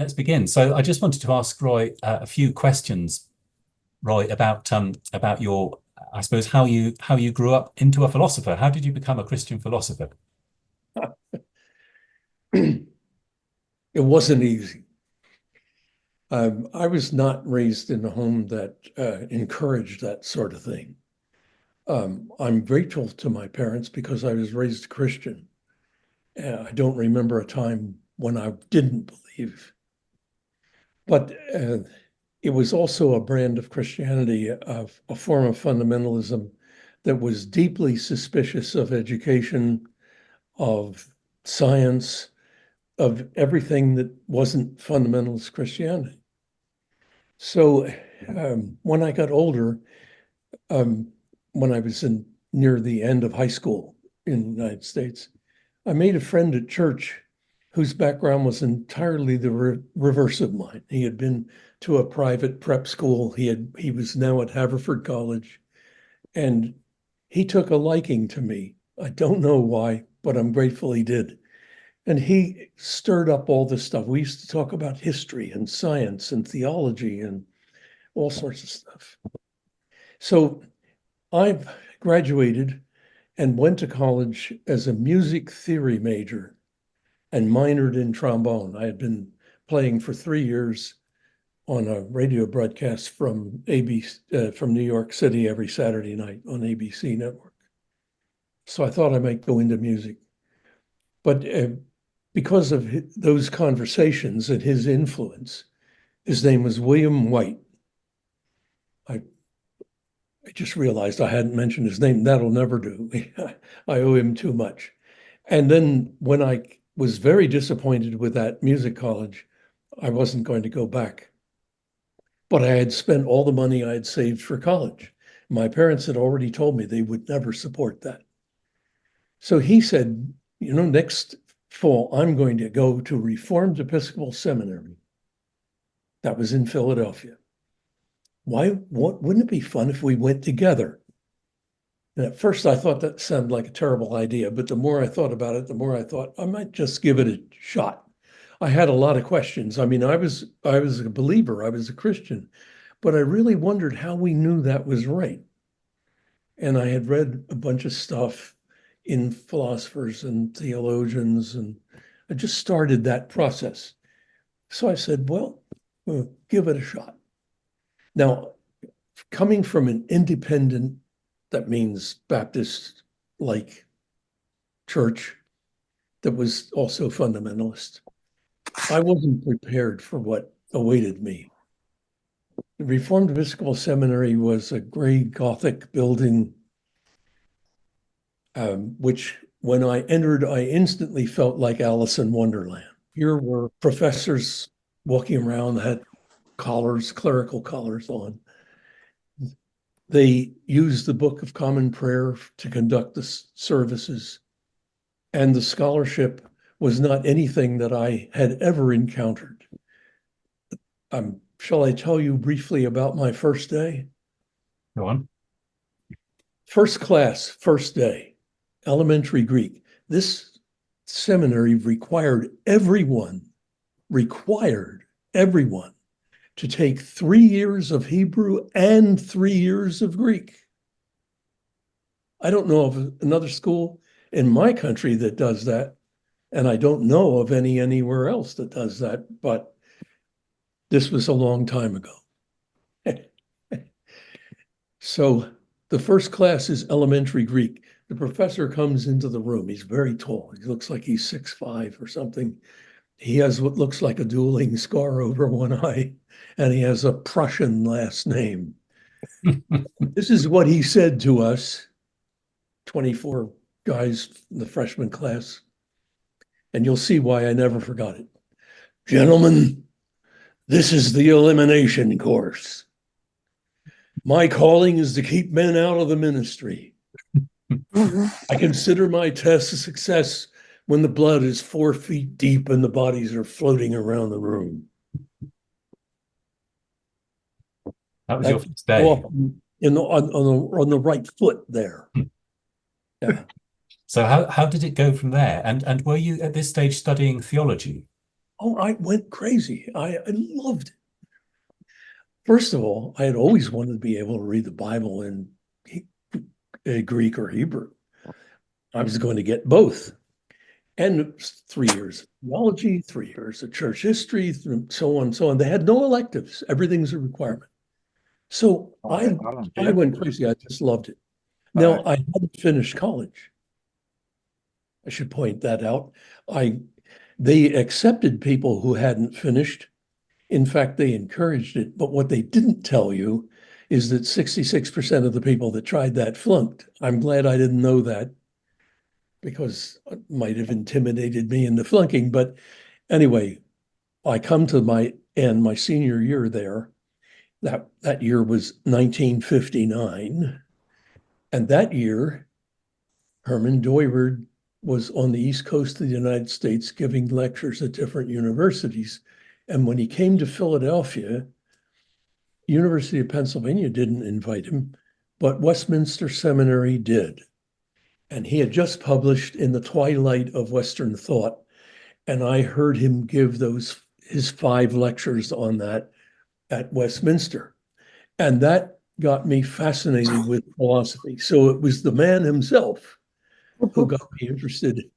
let's begin. So I just wanted to ask Roy a few questions, Roy, about your, I suppose, how you grew up into a philosopher. How did you become a Christian philosopher? It wasn't easy. I was not raised in a home that encouraged that sort of thing. I'm grateful to my parents because I was raised Christian. I don't remember a time when I didn't believe. But it was also a brand of Christianity, of a form of fundamentalism that was deeply suspicious of education, of science, of everything that wasn't fundamentalist Christianity. So when I got older, um, when I was near the end of high school in the United States, I made a friend at church whose background was entirely the reverse of mine. He had been to a private prep school. He was now at Haverford College, and he took a liking to me. I don't know why, but I'm grateful he did. And he stirred up all this stuff. We used to talk about history and science and theology and all sorts of stuff. So I graduated and went to college as a music theory major and minored in trombone. I had been playing for 3 years on a radio broadcast from from New York City every Saturday night on ABC network. So I thought I might go into music. But because of those conversations and his influence, his name was William White. I I just realized I hadn't mentioned his name. That'll never do. I owe him too much. And then when I was very disappointed with that music college, I wasn't going to go back. But I had spent all the money I had saved for college. My parents had already told me they would never support that. So he said, next fall, I'm going to go to Reformed Episcopal Seminary. That was in Philadelphia. Wouldn't it be fun if we went together? And at first I thought that sounded like a terrible idea, but the more I thought about it, the more I thought I might just give it a shot. I had a lot of questions. I mean, I was a believer, I was a Christian, but I really wondered how we knew that was right. And I had read a bunch of stuff in philosophers and theologians, and I just started that process. So I said, well, we'll give it a shot. Now, coming from an independent, that means Baptist like church that was also fundamentalist, I wasn't prepared for what awaited me. The Reformed Episcopal Seminary was a gray Gothic building, which when I entered, I instantly felt like Alice in Wonderland. Here were professors walking around that had collars, clerical collars on. They used the Book of Common Prayer to conduct the services, and the scholarship was not anything that I had ever encountered. Shall I tell you briefly about my first day? Go on. First class, first day, elementary Greek. This seminary required everyone to take 3 years of Hebrew and 3 years of Greek. I don't know of another school in my country that does that, and I don't know of any anywhere else that does that, but this was a long time ago. So the first class is elementary Greek. The professor comes into the room. He's very tall. He looks like he's 6'5" or something. He has what looks like a dueling scar over one eye, and he has a Prussian last name. This is what he said to us, 24 guys in the freshman class, and you'll see why I never forgot it. Gentlemen, this is the elimination course. My calling is to keep men out of the ministry. I consider my test a success when the blood is 4 feet deep and the bodies are floating around the room. That was your first day. On the right foot there. Yeah. So how did it go from there? And were you at this stage studying theology? Oh, I went crazy. I loved it. First of all, I had always wanted to be able to read the Bible in Greek or Hebrew. I was going to get both. And 3 years of theology, 3 years of church history, so on and so on. They had no electives. Everything's a requirement. So I went crazy. I just loved it. Now, I hadn't finished college. I should point that out. They accepted people who hadn't finished. In fact, they encouraged it. But what they didn't tell you is that 66% of the people that tried that flunked. I'm glad I didn't know that because it might have intimidated me into flunking. But anyway, I come to my end, my senior year there. That year was 1959. And that year, Herman Dooyeweerd was on the East Coast of the United States giving lectures at different universities. And when he came to Philadelphia, University of Pennsylvania didn't invite him, but Westminster Seminary did. And he had just published In the Twilight of Western Thought. And I heard him give his 5 lectures on that at Westminster. And that got me fascinated with philosophy. So it was the man himself who got me interested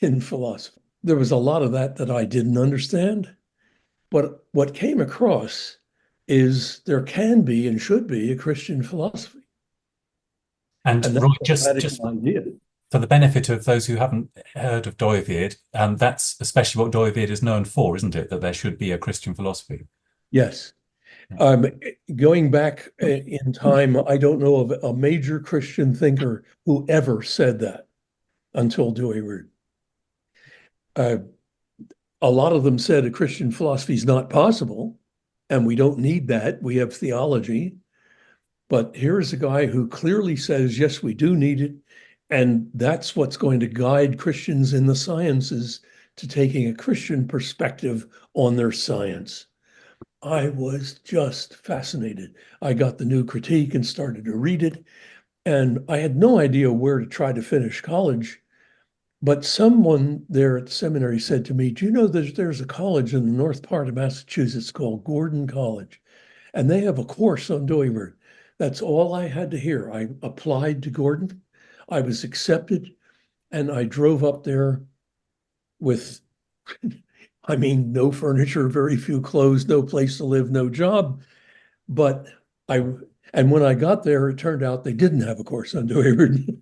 in philosophy. There was a lot of that I didn't understand. But what came across is there can be and should be a Christian philosophy. And that's Roy, a just radical idea. for the benefit of those who haven't heard of Dooyeweerd, that's especially what Dooyeweerd is known for, isn't it? That there should be a Christian philosophy. Yes. Going back in time, I don't know of a major Christian thinker who ever said that until Dooyeweerd. A lot of them said a Christian philosophy is not possible, and we don't need that. We have theology. But here's a guy who clearly says, yes, we do need it. And that's what's going to guide Christians in the sciences to taking a Christian perspective on their science. I was just fascinated. I got the new critique and started to read it. And I had no idea where to try to finish college. But someone there at the seminary said to me, do you know there's a college in the north part of Massachusetts called Gordon College, and they have a course on Dooyeweerd. That's all I had to hear. I applied to Gordon. I was accepted, and I drove up there with, I mean, no furniture, very few clothes, no place to live, no job. But and when I got there, it turned out they didn't have a course on Dooyeweerd.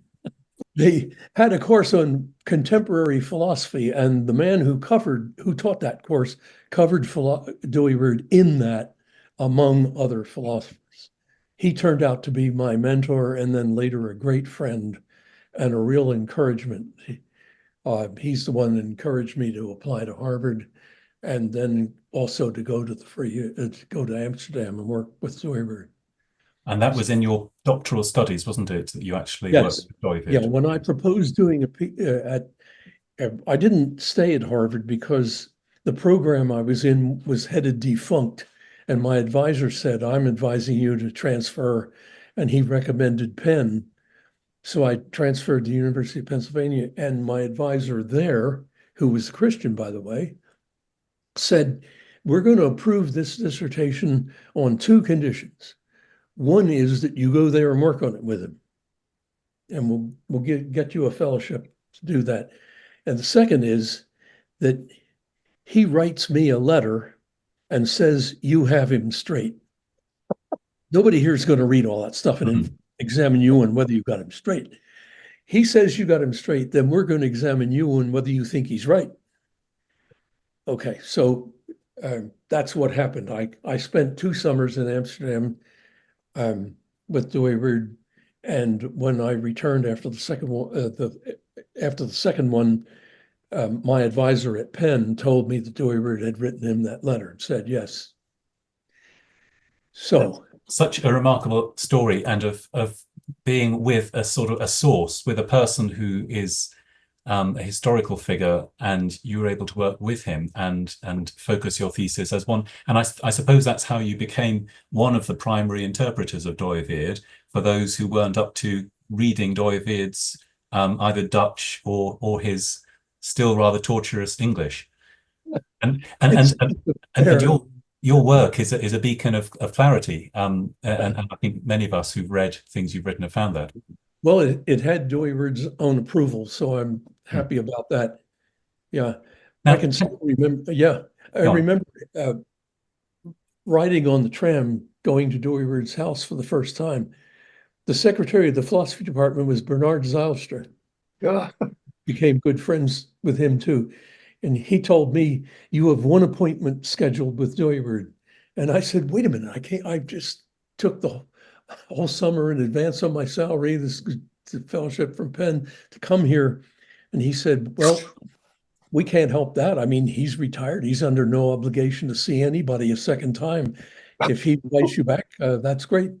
They had a course on contemporary philosophy, and the man who taught that course covered Dooyeweerd in that, among other philosophers. He turned out to be my mentor, and then later a great friend and a real encouragement. He's the one that encouraged me to apply to Harvard, and then also to go to Amsterdam and work with Dooyeweerd. And that was in your doctoral studies, wasn't it? That you actually Yes. worked with Dooyeweerd. Yeah, when I proposed doing I didn't stay at Harvard because the program I was in was headed defunct. And my advisor said, I'm advising you to transfer. And he recommended Penn. So I transferred to the University of Pennsylvania. And my advisor there, who was a Christian, by the way, said, we're going to approve this dissertation on 2 conditions. One is that you go there and work on it with him, and we'll get you a fellowship to do that. And the second is that he writes me a letter and says, you have him straight. Nobody here is going to read all that stuff and examine you on whether you got him straight. He says you got him straight, then we're going to examine you on whether you think he's right. Okay, so that's what happened. I spent 2 summers in Amsterdam with Dooyeweerd, and when I returned after the second one, my advisor at Penn told me that Dooyeweerd had written him that letter and said yes. So such a remarkable story, and of being with a sort of a source, with a person who is a historical figure, and you were able to work with him and focus your thesis as one. And I suppose that's how you became one of the primary interpreters of Dooyeweerd for those who weren't up to reading Dooyeweerd's either Dutch or his still rather tortuous English. It's And there. your work is a beacon of clarity. And I think many of us who've read things you've written have found that. Well, it had Dooyeweerd's own approval, so I'm Hmm. happy about that. Yeah, I Now, can still remember. Yeah, I go on. remember uh, riding on the tram going to Dooyeweerd's house for the first time. The secretary of the philosophy department was Bernard Zylstra. Yeah. Became good friends with him too. And he told me, "You have one appointment scheduled with Dooyeweerd." And I said, "Wait a minute, I can't, I just took the whole summer in advance on my salary, this fellowship from Penn to come here." And he said, "Well, we can't help that. I mean, he's retired. He's under no obligation to see anybody a second time. If he invites you back, that's great."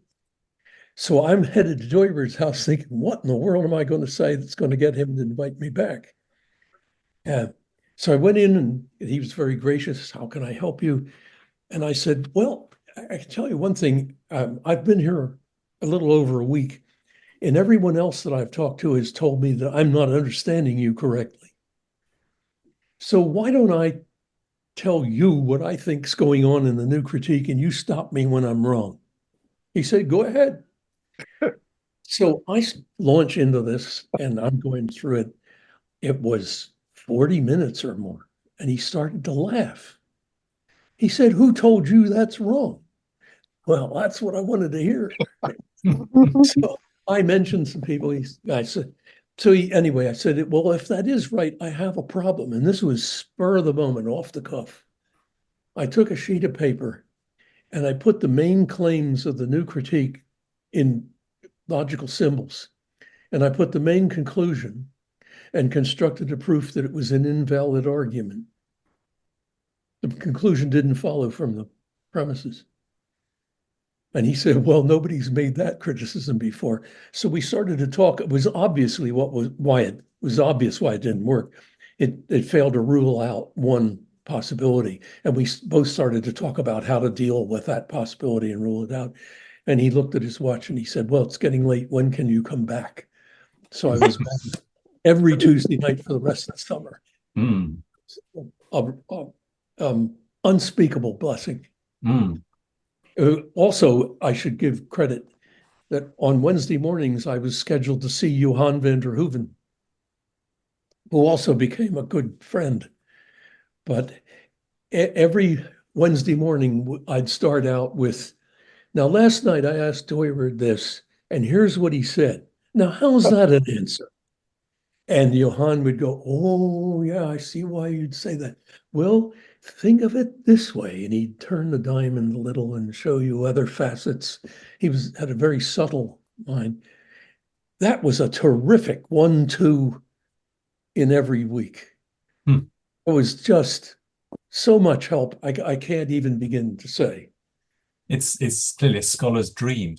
So I'm headed to Dooyeweerd's house thinking, what in the world am I going to say that's going to get him to invite me back? So I went in and he was very gracious. "How can I help you?" And I said, "Well, I can tell you one thing. I've been here a little over a week, and everyone else that I've talked to has told me that I'm not understanding you correctly. So why don't I tell you what I think's going on in the new critique and you stop me when I'm wrong?" He said, "Go ahead." So I launch into this and I'm going through it. It was 40 minutes or more, and he started to laugh. He said, "Who told you that's wrong?" Well, that's what I wanted to hear. So I mentioned some people. I said, anyway, I said, "Well, if that is right, I have a problem." And this was spur of the moment, off the cuff. I took a sheet of paper and I put the main claims of the new critique in logical symbols. And I put the main conclusion and constructed a proof that it was an invalid argument. The conclusion didn't follow from the premises. And he said, "Well, nobody's made that criticism before." So we started to talk. It was obviously why it was obvious why it didn't work. It failed to rule out one possibility. And we both started to talk about how to deal with that possibility and rule it out. And he looked at his watch and he said, "Well, it's getting late. When can you come back?" So I was back every Tuesday night for the rest of the summer. Mm, A, a, unspeakable blessing. mm. Also, I should give credit that on Wednesday mornings I was scheduled to see Johan van der Hoeven, who also became a good friend. But every Wednesday morning I'd start out with, "Now, last night I asked Dooyeweerd this, and here's what he said. Now, how's that an answer?" And Johan would go, "Oh, yeah, I see why you'd say that. Well, think of it this way." And he'd turn the diamond a little and show you other facets. Had a very subtle mind. That was a terrific 1-2 in every week. Hmm. It was just so much help. I can't even begin to say. It's clearly a scholar's dream.